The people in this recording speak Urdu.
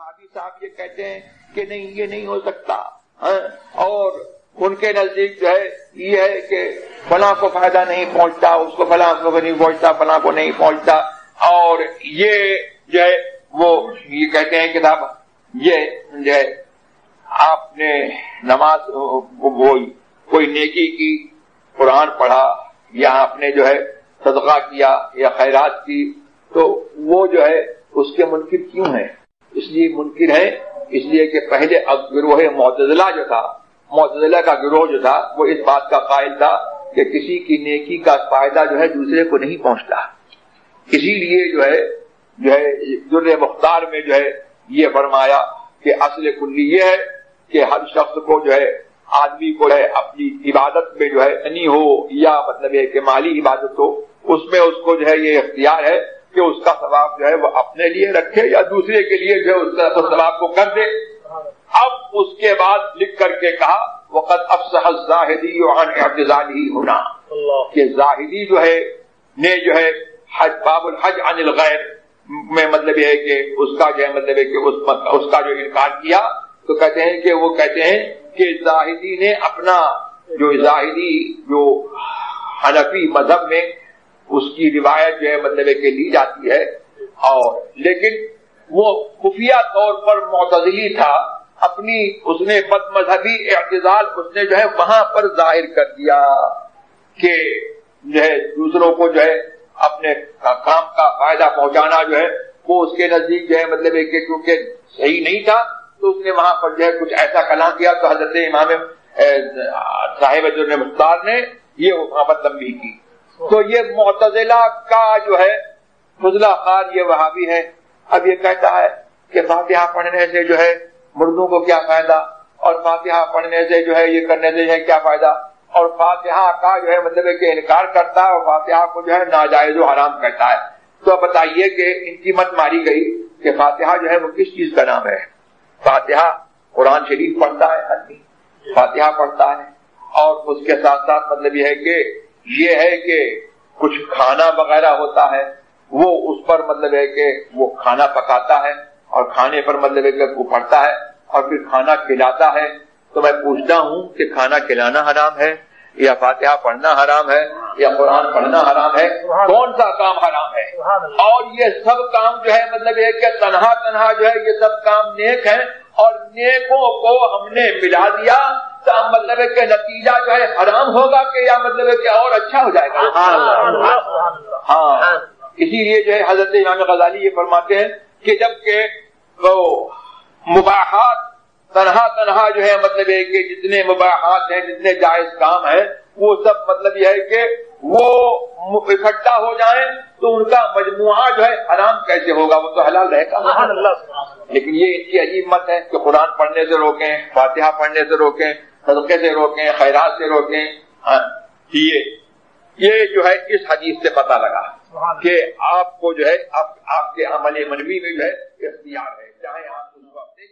وہابی صاحب یہ کہتے ہیں کہ نہیں یہ نہیں ہو سکتا، اور ان کے نزدیک جو ہے یہ ہے کہ فلاں کو فائدہ نہیں پہنچتا، اس کو فلاں کو نہیں پہنچتا، فلاں کو نہیں پہنچتا، اور یہ جو ہے وہ یہ کہتے ہیں کہ صاحب یہ جو ہے آپ نے نماز کوئی نیکی کی، قرآن پڑھا، یا آپ نے جو ہے صدقہ کیا یا خیرات کی، تو وہ جو ہے اس کے منکر کیوں ہیں؟ اس لیے منکر ہے اس لیے کہ پہلے گروہ معتزلہ جو تھا، معتزلہ کا گروہ جو تھا وہ اس بات کا قائل تھا کہ کسی کی نیکی کا فائدہ جو ہے دوسرے کو نہیں پہنچتا. اسی لیے جو ہے در مختار میں جو ہے یہ فرمایا کہ اصل کلی یہ ہے کہ ہر شخص کو جو ہے آدمی کو ہے اپنی عبادت میں جو ہے نہیں ہو یا مطلب ہے کہ مالی عبادت ہو، اس میں اس کو جو ہے یہ اختیار ہے کہ اس کا ثواب جو ہے وہ اپنے لیے رکھے یا دوسرے کے لیے جو ہے اس ثواب کو کر دے. اب اس کے بعد لکھ کر کے کہا وقت افصح الزاہدی عن اعتزالہ ہونا، کہ زاہدی جو ہے نے جو ہے حج باب الحج عن الغیر میں مطلب یہ ہے کہ اس کا جو ہے مطلب ہے کہ اس کا جو انکار کیا، تو کہتے ہیں کہ وہ کہتے ہیں کہ زاہدی نے اپنا جو حنفی مذہب میں اس کی روایت جو ہے مطلب ہے کہ لی جاتی ہے، اور لیکن وہ خفیہ طور پر معتزلی تھا، اپنی اس نے بد مذہبی اعتزال اس نے جو ہے وہاں پر ظاہر کر دیا کہ جو ہے دوسروں کو جو ہے اپنے کام کا فائدہ پہنچانا جو ہے وہ اس کے نزدیک جو ہے مطلب ہے کہ کیونکہ صحیح نہیں تھا، تو اس نے وہاں پر جو ہے کچھ ایسا کلام کیا، تو حضرت امام صاحب در مختار نے یہ وہاں پر تنبیہ کی. تو یہ معتزلہ کا جو ہے فضلہ خان یہ وہابی ہے. اب یہ کہتا ہے کہ فاتحہ پڑھنے سے جو ہے مردوں کو کیا فائدہ، اور فاتحہ پڑھنے سے جو ہے یہ کرنے سے جو ہے کیا فائدہ، اور فاتحہ کا جو ہے مطلب ہے کہ انکار کرتا ہے اور فاتحہ کو جو ہے ناجائز و حرام کہتا ہے. تو اب بتائیے کہ ان کی مت ماری گئی کہ فاتحہ جو ہے وہ کس چیز کا نام ہے؟ فاتحہ قرآن شریف پڑھتا ہے، آدمی فاتحہ پڑھتا ہے، اور اس کے ساتھ ساتھ مطلب یہ ہے کہ کچھ کھانا وغیرہ ہوتا ہے، وہ اس پر مطلب ہے کہ وہ کھانا پکاتا ہے اور کھانے پر مطلب ہے کہ وہ پڑھتا ہے اور پھر کھانا کھلاتا ہے. تو میں پوچھتا ہوں کہ کھانا کھلانا حرام ہے یا فاتحہ پڑھنا حرام ہے یا قرآن پڑھنا حرام ہے؟ کون سا کام حرام ہے؟ اور یہ سب کام جو ہے مطلب یہ کہ تنہا جو ہے یہ سب کام نیک ہیں، اور نیکوں کو ہم نے ملا دیا تو مطلب ہے کہ نتیجہ جو ہے حرام ہوگا کہ یا مطلب ہے کہ اور اچھا ہو جائے گا. ہاں اسی لیے جو ہے حضرت امام غزالی یہ فرماتے ہیں کہ جب کہ وہ مباحات تنہا جو ہے مطلب ہے کہ جتنے مباحات ہیں، جتنے جائز کام ہیں، وہ سب مطلب یہ ہے کہ وہ اکٹھا ہو جائیں تو ان کا مجموعہ جو ہے حرام کیسے ہوگا؟ وہ تو حلال رہے گا. لیکن یہ ان کی عجیب مت ہے کہ قرآن پڑھنے سے روکیں، فاتحہ پڑھنے سے روکیں، صدقے سے روکیں، خیرات سے روکیں. یہ جو ہے اس حدیث سے پتہ لگا کہ آپ کو جو ہے آپ کے عمل منوی میں جو ہے اختیار ہے، چاہے آپ اس کو اپنے